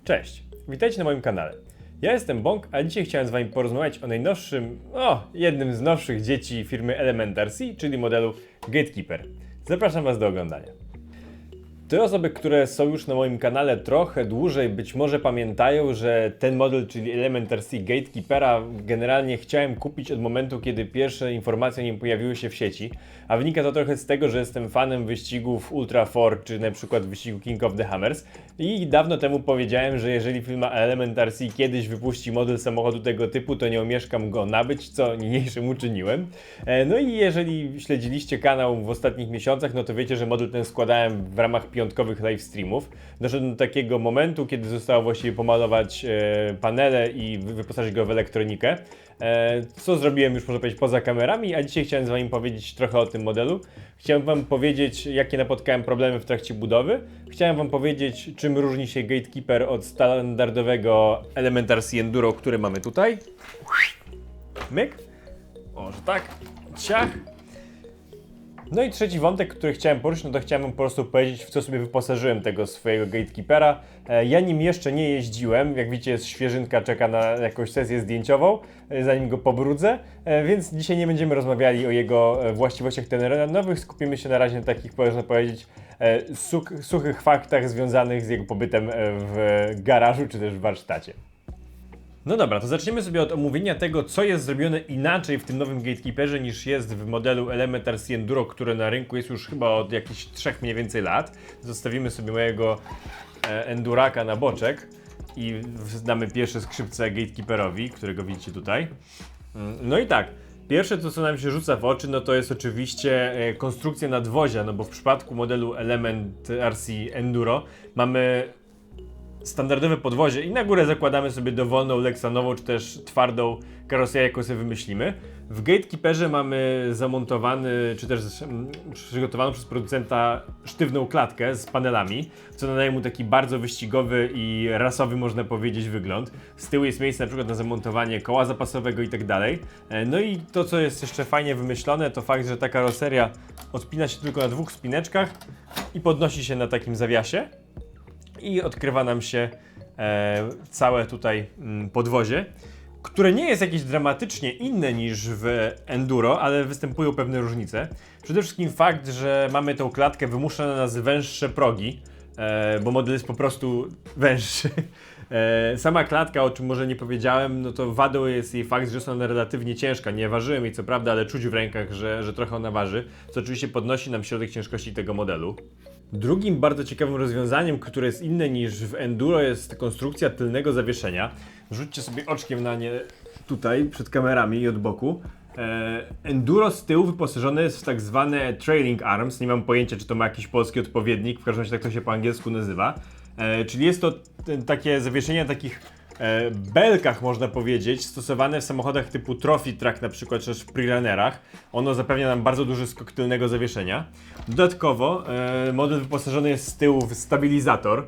Cześć, witajcie na moim kanale. Ja jestem Bąk, a dzisiaj chciałem z Wami porozmawiać o najnowszym, jednym z nowszych dzieci firmy Elementar C, czyli modelu Gatekeeper. Zapraszam Was do oglądania. Te osoby, które są już na moim kanale trochę dłużej, być może pamiętają, że ten model, czyli Elementar C Gatekeepera, generalnie chciałem kupić od momentu, kiedy pierwsze informacje o nim pojawiły się w sieci, a wynika to trochę z tego, że jestem fanem wyścigów Ultra 4, czy na przykład wyścigu King of the Hammers i dawno temu powiedziałem, że jeżeli firma Elementar C kiedyś wypuści model samochodu tego typu, to nie omieszkam go nabyć, co niniejszym uczyniłem. No i jeżeli śledziliście kanał w ostatnich miesiącach, no to wiecie, że model ten składałem w ramach piątkowych live streamów. Doszedłem do takiego momentu, kiedy zostało właściwie pomalować panele i wyposażyć go w elektronikę. Co zrobiłem już, można powiedzieć, poza kamerami, a dzisiaj chciałem z Wami powiedzieć trochę o tym modelu. Chciałem Wam powiedzieć, jakie napotkałem problemy w trakcie budowy. Chciałem Wam powiedzieć, czym różni się Gatekeeper od standardowego Elementar C Enduro, który mamy tutaj. Myk. O, że tak. Ciach. No i trzeci wątek, który chciałem poruszyć, no to chciałem po prostu powiedzieć, w co sobie wyposażyłem tego swojego Gatekeepera. Ja nim jeszcze nie jeździłem, jak widzicie jest świeżynka, czeka na jakąś sesję zdjęciową, zanim go pobrudzę, więc dzisiaj nie będziemy rozmawiali o jego właściwościach terenowych, skupimy się na razie na takich, można powiedzieć, suchych faktach związanych z jego pobytem w garażu czy też w warsztacie. No dobra, to zaczniemy sobie od omówienia tego, co jest zrobione inaczej w tym nowym Gatekeeperze niż jest w modelu Elementar C Enduro, które na rynku jest już chyba od jakichś 3 mniej więcej lat. Zostawimy sobie mojego Enduraka na boczek i damy pierwsze skrzypce Gatekeeperowi, którego widzicie tutaj. No i tak, pierwsze to, co nam się rzuca w oczy, no to jest oczywiście konstrukcja nadwozia, no bo w przypadku modelu Elementar C Enduro mamy standardowe podwozie i na górę zakładamy sobie dowolną leksanową, czy też twardą karoserię, jaką sobie wymyślimy. W Gatekeeperze mamy zamontowany, czy też przygotowaną przez producenta sztywną klatkę z panelami, co nadaje mu taki bardzo wyścigowy i rasowy, można powiedzieć, wygląd. Z tyłu jest miejsce na przykład na zamontowanie koła zapasowego i tak dalej. No i to, co jest jeszcze fajnie wymyślone, to fakt, że ta karoseria odpina się tylko na 2 spineczkach i podnosi się na takim zawiasie. I odkrywa nam się całe tutaj podwozie, które nie jest jakieś dramatycznie inne niż w Enduro, ale występują pewne różnice. Przede wszystkim fakt, że mamy tą klatkę, wymusza na nas węższe progi, bo model jest po prostu węższy. Sama klatka, o czym może nie powiedziałem, no to wadą jest jej fakt, że jest ona relatywnie ciężka. Nie ważyłem jej co prawda, ale czuć w rękach, że trochę ona waży, co oczywiście podnosi nam środek ciężkości tego modelu. Drugim bardzo ciekawym rozwiązaniem, które jest inne niż w Enduro, jest konstrukcja tylnego zawieszenia. Rzućcie sobie oczkiem na nie tutaj, przed kamerami i od boku. Enduro z tyłu wyposażone jest w tak zwane trailing arms. Nie mam pojęcia, czy to ma jakiś polski odpowiednik, w każdym razie tak to się po angielsku nazywa. Czyli jest to takie zawieszenie na takich belkach, można powiedzieć, stosowane w samochodach typu Trophy Track na przykład, czy też w pre-runnerach. Ono zapewnia nam bardzo duży skok tylnego zawieszenia. Dodatkowo model wyposażony jest z tyłu w stabilizator,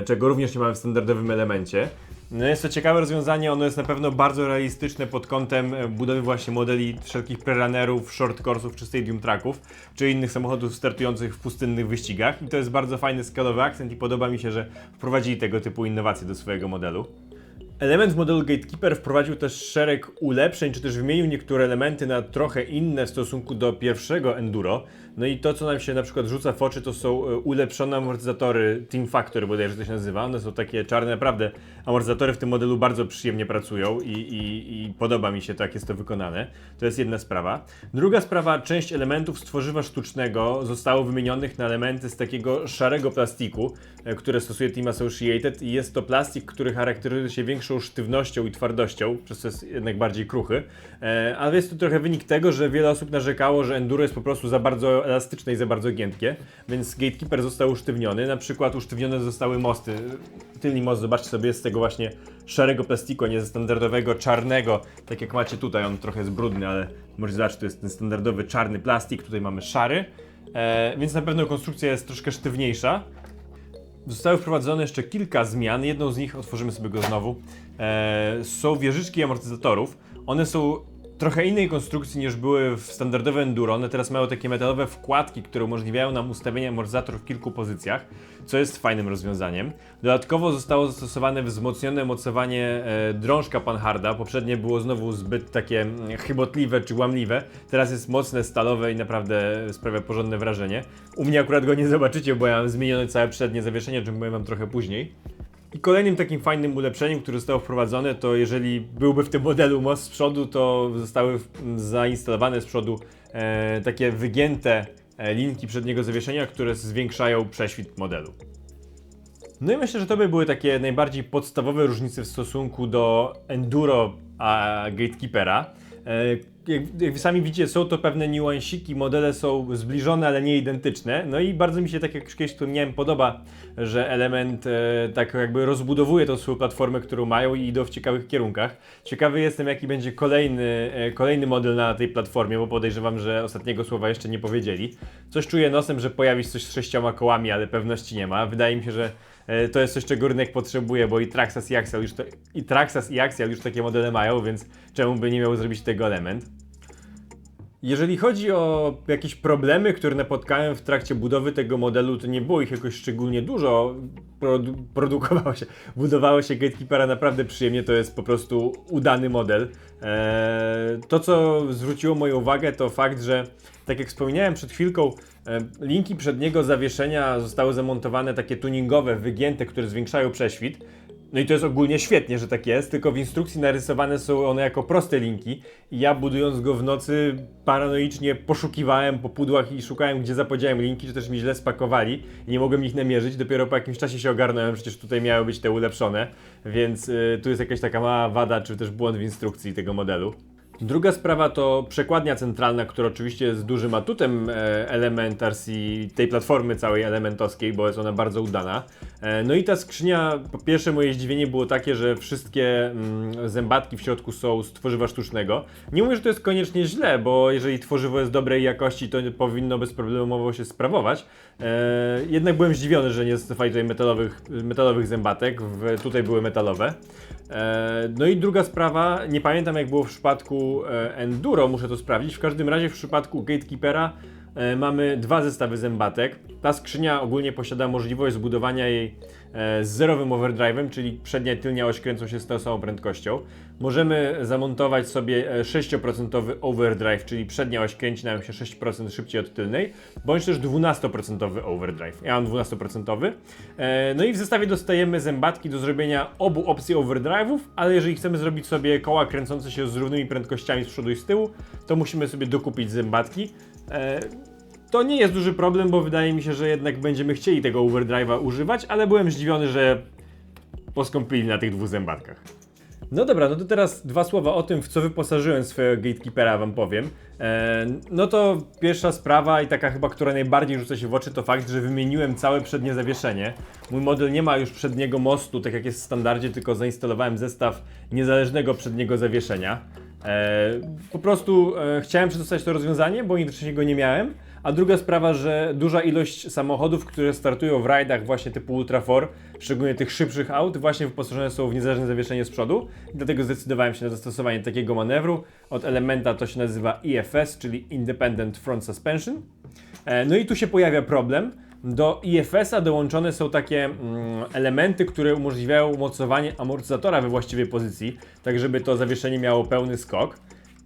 czego również nie mamy w standardowym elemencie. No jest to ciekawe rozwiązanie, ono jest na pewno bardzo realistyczne pod kątem budowy właśnie modeli wszelkich prerunnerów, shortcoursów czy stadium tracków, czy innych samochodów startujących w pustynnych wyścigach i to jest bardzo fajny skalowy akcent i podoba mi się, że wprowadzili tego typu innowacje do swojego modelu. Element w modelu Gatekeeper wprowadził też szereg ulepszeń, czy też wymienił niektóre elementy na trochę inne w stosunku do pierwszego Enduro. No i to, co nam się na przykład rzuca w oczy, to są ulepszone amortyzatory Team Factor, bodajże to się nazywa. One są takie czarne, naprawdę amortyzatory w tym modelu bardzo przyjemnie pracują i podoba mi się to, jak jest to wykonane. To jest jedna sprawa. Druga sprawa, część elementów z tworzywa sztucznego zostało wymienionych na elementy z takiego szarego plastiku, które stosuje Team Associated i jest to plastik, który charakteryzuje się większą sztywnością i twardością, przez co jest jednak bardziej kruchy. Ale jest to trochę wynik tego, że wiele osób narzekało, że Enduro jest po prostu za bardzo elastyczne i za bardzo giętkie, więc Gatekeeper został usztywniony. Na przykład usztywnione zostały mosty. Tylny most, zobaczcie sobie, jest z tego właśnie szarego plastiku, a nie ze standardowego czarnego, tak jak macie tutaj. On trochę jest brudny, ale możecie zobaczyć, to jest ten standardowy czarny plastik, tutaj mamy szary, więc na pewno konstrukcja jest troszkę sztywniejsza. Zostały wprowadzone jeszcze kilka zmian, jedną z nich, otworzymy sobie go znowu, są wieżyczki amortyzatorów. One są trochę innej konstrukcji niż były w standardowym enduro. One teraz mają takie metalowe wkładki, które umożliwiają nam ustawienie amortyzatorów w kilku pozycjach, co jest fajnym rozwiązaniem. Dodatkowo zostało zastosowane wzmocnione mocowanie drążka Panharda. Poprzednie było znowu zbyt takie chybotliwe czy łamliwe. Teraz jest mocne, stalowe i naprawdę sprawia porządne wrażenie. U mnie akurat go nie zobaczycie, bo ja mam zmienione całe przednie zawieszenie, o czym powiem wam trochę później. I kolejnym takim fajnym ulepszeniem, które zostało wprowadzone, to jeżeli byłby w tym modelu most z przodu, to zostały zainstalowane z przodu takie wygięte linki przedniego zawieszenia, które zwiększają prześwit modelu. No i myślę, że to by były takie najbardziej podstawowe różnice w stosunku do Enduro a Gatekeepera. Jak wy sami widzicie, są to pewne niuansiki, modele są zbliżone, ale nie identyczne. No i bardzo mi się, tak jak już kiedyś wspomniałem, podoba, że Element tak jakby rozbudowuje tą swoją platformę, którą mają i idą w ciekawych kierunkach. Ciekawy jestem, jaki będzie kolejny model na tej platformie, bo podejrzewam, że ostatniego słowa jeszcze nie powiedzieli. Coś czuję nosem, że pojawi się coś z 6 kołami, ale pewności nie ma. Wydaje mi się, że to jest coś, czego rynek potrzebuje, bo i Traxxas i Axial już takie modele mają, więc czemu by nie miał zrobić tego Element? Jeżeli chodzi o jakieś problemy, które napotkałem w trakcie budowy tego modelu, to nie było ich jakoś szczególnie dużo. Budowało się Gatekeepera naprawdę przyjemnie, to jest po prostu udany model. To, co zwróciło moją uwagę, to fakt, że tak jak wspomniałem przed chwilką, linki przedniego zawieszenia zostały zamontowane takie tuningowe, wygięte, które zwiększają prześwit. No i to jest ogólnie świetnie, że tak jest, tylko w instrukcji narysowane są one jako proste linki i ja budując go w nocy paranoicznie poszukiwałem po pudłach i szukałem, gdzie zapodziałem linki, czy też mi źle spakowali i nie mogłem ich namierzyć. Dopiero po jakimś czasie się ogarnąłem, przecież tutaj miały być te ulepszone, więc tu jest jakaś taka mała wada, czy też błąd w instrukcji tego modelu. Druga sprawa to przekładnia centralna, która oczywiście jest dużym atutem Element RC, tej platformy całej elementowskiej, bo jest ona bardzo udana. No i ta skrzynia, po pierwsze moje zdziwienie było takie, że wszystkie zębatki w środku są z tworzywa sztucznego. Nie mówię, że to jest koniecznie źle, bo jeżeli tworzywo jest dobrej jakości, to powinno bezproblemowo się sprawować. Jednak byłem zdziwiony, że nie zastosowali tutaj metalowych zębatek, tutaj były metalowe. No i druga sprawa, nie pamiętam jak było w przypadku Enduro, muszę to sprawdzić. W każdym razie w przypadku Gatekeepera mamy dwa zestawy zębatek. Ta skrzynia ogólnie posiada możliwość zbudowania jej z zerowym overdrive'em, czyli przednia i tylnia oś kręcą się z tą samą prędkością. Możemy zamontować sobie 6% overdrive, czyli przednia oś kręci nam się 6% szybciej od tylnej, bądź też 12% overdrive. Ja mam 12%. No i w zestawie dostajemy zębatki do zrobienia obu opcji overdrive'ów, ale jeżeli chcemy zrobić sobie koła kręcące się z równymi prędkościami z przodu i z tyłu, to musimy sobie dokupić zębatki. To nie jest duży problem, bo wydaje mi się, że jednak będziemy chcieli tego overdrive'a używać, ale byłem zdziwiony, że poskąpili na tych dwóch zębatkach. No dobra, no to teraz dwa słowa o tym, w co wyposażyłem swojego Gatekeepera, wam powiem. No to pierwsza sprawa i taka chyba, która najbardziej rzuca się w oczy, to fakt, że wymieniłem całe przednie zawieszenie. Mój model nie ma już przedniego mostu, tak jak jest w standardzie, tylko zainstalowałem zestaw niezależnego przedniego zawieszenia. Po prostu chciałem przetestać to rozwiązanie, bo nigdy wcześniej go nie miałem. A druga sprawa, że duża ilość samochodów, które startują w rajdach właśnie typu Ultra 4, szczególnie tych szybszych aut, właśnie wyposażone są w niezależne zawieszenie z przodu. I dlatego zdecydowałem się na zastosowanie takiego manewru. Od Elementa to się nazywa IFS, czyli Independent Front Suspension. No i tu się pojawia problem. Do IFS-a dołączone są takie elementy, które umożliwiają mocowanie amortyzatora we właściwej pozycji, tak żeby to zawieszenie miało pełny skok.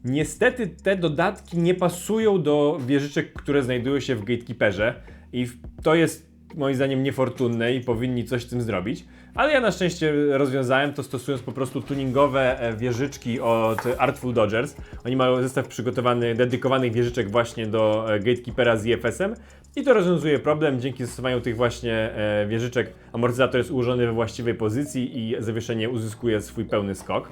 Niestety te dodatki nie pasują do wieżyczek, które znajdują się w Gatekeeperze i to jest moim zdaniem niefortunne i powinni coś z tym zrobić. Ale ja na szczęście rozwiązałem to, stosując po prostu tuningowe wieżyczki od Artful Dodgers. Oni mają zestaw przygotowany, dedykowanych wieżyczek właśnie do Gatekeepera z IFS-em i to rozwiązuje problem. Dzięki zastosowaniu tych właśnie wieżyczek amortyzator jest ułożony we właściwej pozycji i zawieszenie uzyskuje swój pełny skok.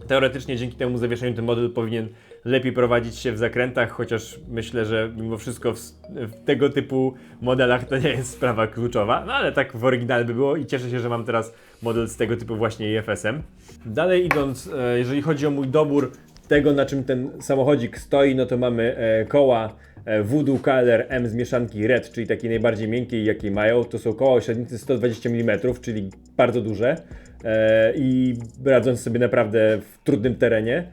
Teoretycznie dzięki temu zawieszeniu ten model powinien lepiej prowadzić się w zakrętach, chociaż myślę, że mimo wszystko w tego typu modelach to nie jest sprawa kluczowa, no ale tak w oryginale by było i cieszę się, że mam teraz model z tego typu właśnie IFS-em. Dalej idąc, jeżeli chodzi o mój dobór tego, na czym ten samochodzik stoi, no to mamy koła Voodoo KLR M z mieszanki Red, czyli takiej najbardziej miękkiej jakiej mają. To są koła o średnicy 120 mm, czyli bardzo duże i radząc sobie naprawdę w trudnym terenie.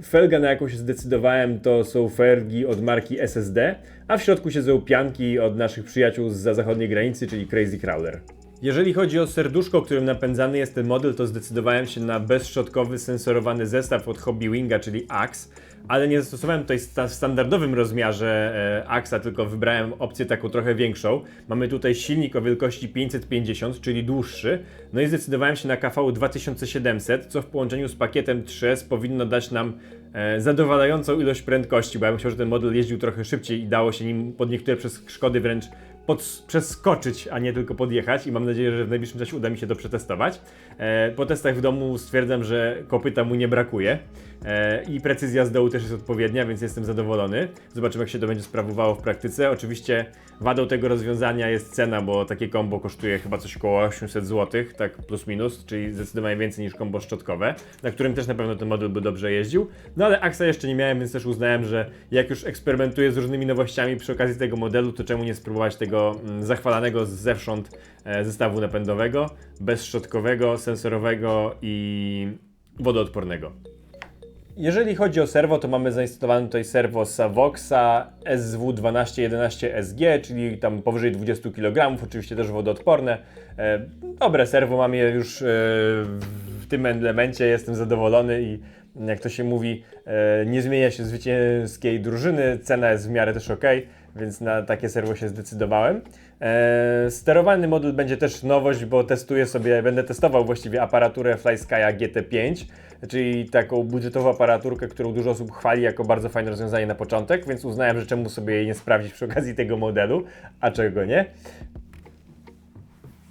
felga, na jaką się zdecydowałem, to są felgi od marki SSD, a w środku siedzą pianki od naszych przyjaciół zza zachodniej granicy, czyli Crazy Crawler. Jeżeli chodzi o serduszko, którym napędzany jest ten model, to zdecydowałem się na bezszczotkowy, sensorowany zestaw od Hobbywinga, czyli Axe, ale nie zastosowałem tutaj w standardowym rozmiarze Axa, tylko wybrałem opcję taką trochę większą. Mamy tutaj silnik o wielkości 550, czyli dłuższy, no i zdecydowałem się na KV 2700, co w połączeniu z pakietem 3S powinno dać nam zadowalającą ilość prędkości, bo ja bym chciał, że ten model jeździł trochę szybciej i dało się nim pod niektóre przeszkody wręcz przeskoczyć, a nie tylko podjechać, i mam nadzieję, że w najbliższym czasie uda mi się to przetestować. Po testach w domu stwierdzam, że kopyta mu nie brakuje i precyzja z dołu też jest odpowiednia, więc jestem zadowolony. Zobaczymy, jak się to będzie sprawowało w praktyce. Oczywiście wadą tego rozwiązania jest cena, bo takie kombo kosztuje chyba coś około 800 zł, tak plus minus, czyli zdecydowanie więcej niż kombo szczotkowe, na którym też na pewno ten model by dobrze jeździł. No ale Axa jeszcze nie miałem, więc też uznałem, że jak już eksperymentuję z różnymi nowościami przy okazji tego modelu, to czemu nie spróbować tego zachwalanego zewsząd zestawu napędowego, bezszczotkowego, sensorowego i wodoodpornego. Jeżeli chodzi o serwo, to mamy zainstalowane tutaj serwo Savoxa SW1211SG, czyli tam powyżej 20 kg, oczywiście też wodoodporne. Dobre serwo mam je już w tym elemencie, jestem zadowolony i jak to się mówi, nie zmienia się zwycięskiej drużyny, cena jest w miarę też ok, więc na takie serwo się zdecydowałem. Sterowany model będzie też nowość, bo będę testował właściwie aparaturę FlySky'a GT5, czyli taką budżetową aparaturkę, którą dużo osób chwali jako bardzo fajne rozwiązanie na początek, więc uznałem, że czemu sobie jej nie sprawdzić przy okazji tego modelu, a czego nie.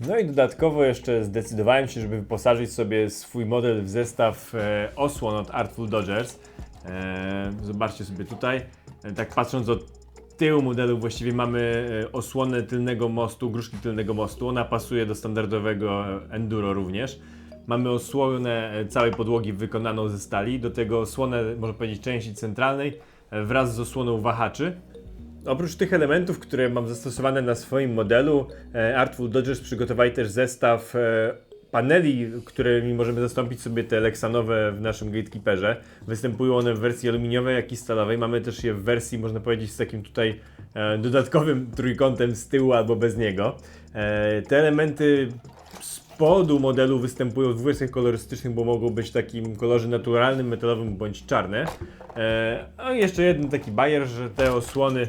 No i dodatkowo jeszcze zdecydowałem się, żeby wyposażyć sobie swój model w zestaw osłon od Artful Dodgers. Zobaczcie sobie tutaj, tak patrząc od tyłu modelu właściwie mamy osłonę tylnego mostu, gruszki tylnego mostu, ona pasuje do standardowego Enduro również. Mamy osłonę całej podłogi wykonaną ze stali, do tego osłonę, można powiedzieć, części centralnej wraz z osłoną wahaczy. Oprócz tych elementów, które mam zastosowane na swoim modelu, Artful Dodgers przygotowali też zestaw paneli, którymi możemy zastąpić sobie te leksanowe w naszym Gatekeeperze. Występują one w wersji aluminiowej, jak i stalowej. Mamy też je w wersji, można powiedzieć, z takim tutaj dodatkowym trójkątem z tyłu albo bez niego. Te elementy z spodu modelu występują w dwóch wersjach kolorystycznych, bo mogą być w takim kolorze naturalnym, metalowym bądź czarne. A jeszcze jeden taki bajer, że te osłony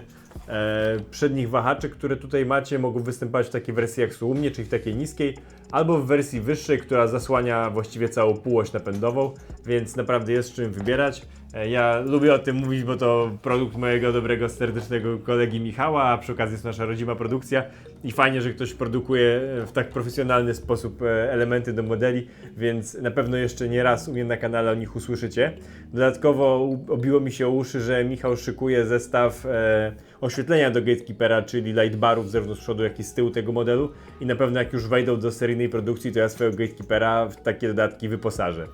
przednich wahaczy, które tutaj macie, mogą występować w takiej wersji jak są u mnie, czyli w takiej niskiej, albo w wersji wyższej, która zasłania właściwie całą półoś napędową, więc naprawdę jest czym wybierać. Ja lubię o tym mówić, bo to produkt mojego dobrego, serdecznego kolegi Michała, a przy okazji jest nasza rodzima produkcja i fajnie, że ktoś produkuje w tak profesjonalny sposób elementy do modeli, więc na pewno jeszcze nie raz u mnie na kanale o nich usłyszycie. Dodatkowo obiło mi się o uszy, że Michał szykuje zestaw oświetlenia do Gatekeepera, czyli lightbarów zarówno z przodu, jak i z tyłu tego modelu, i na pewno jak już wejdą do seryjnej produkcji, to ja swojego Gatekeepera w takie dodatki wyposażę.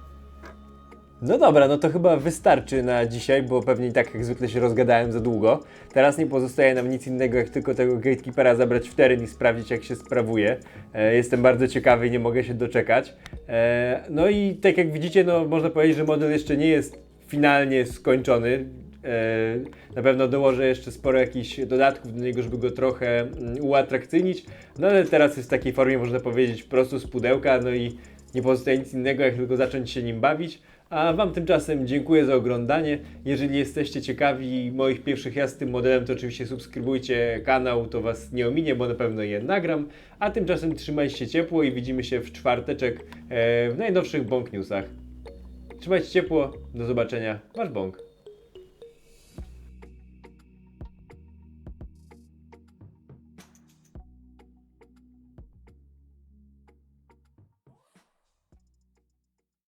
No dobra, no to chyba wystarczy na dzisiaj, bo pewnie i tak jak zwykle się rozgadałem za długo. Teraz nie pozostaje nam nic innego, jak tylko tego Gatekeepera zabrać w teren i sprawdzić, jak się sprawuje. Jestem bardzo ciekawy i nie mogę się doczekać. No i tak jak widzicie, no można powiedzieć, że model jeszcze nie jest finalnie skończony. Na pewno dołożę jeszcze sporo jakichś dodatków do niego, żeby go trochę uatrakcyjnić. No ale teraz jest w takiej formie, można powiedzieć, prosto z pudełka, no i nie pozostaje nic innego, jak tylko zacząć się nim bawić. A Wam tymczasem dziękuję za oglądanie. Jeżeli jesteście ciekawi moich pierwszych jazd tym modelem, to oczywiście subskrybujcie kanał, to Was nie ominie, bo na pewno je nagram. A tymczasem trzymajcie się ciepło i widzimy się w czwarteczek w najnowszych Bąk Newsach. Trzymajcie ciepło, do zobaczenia, Wasz Bąk.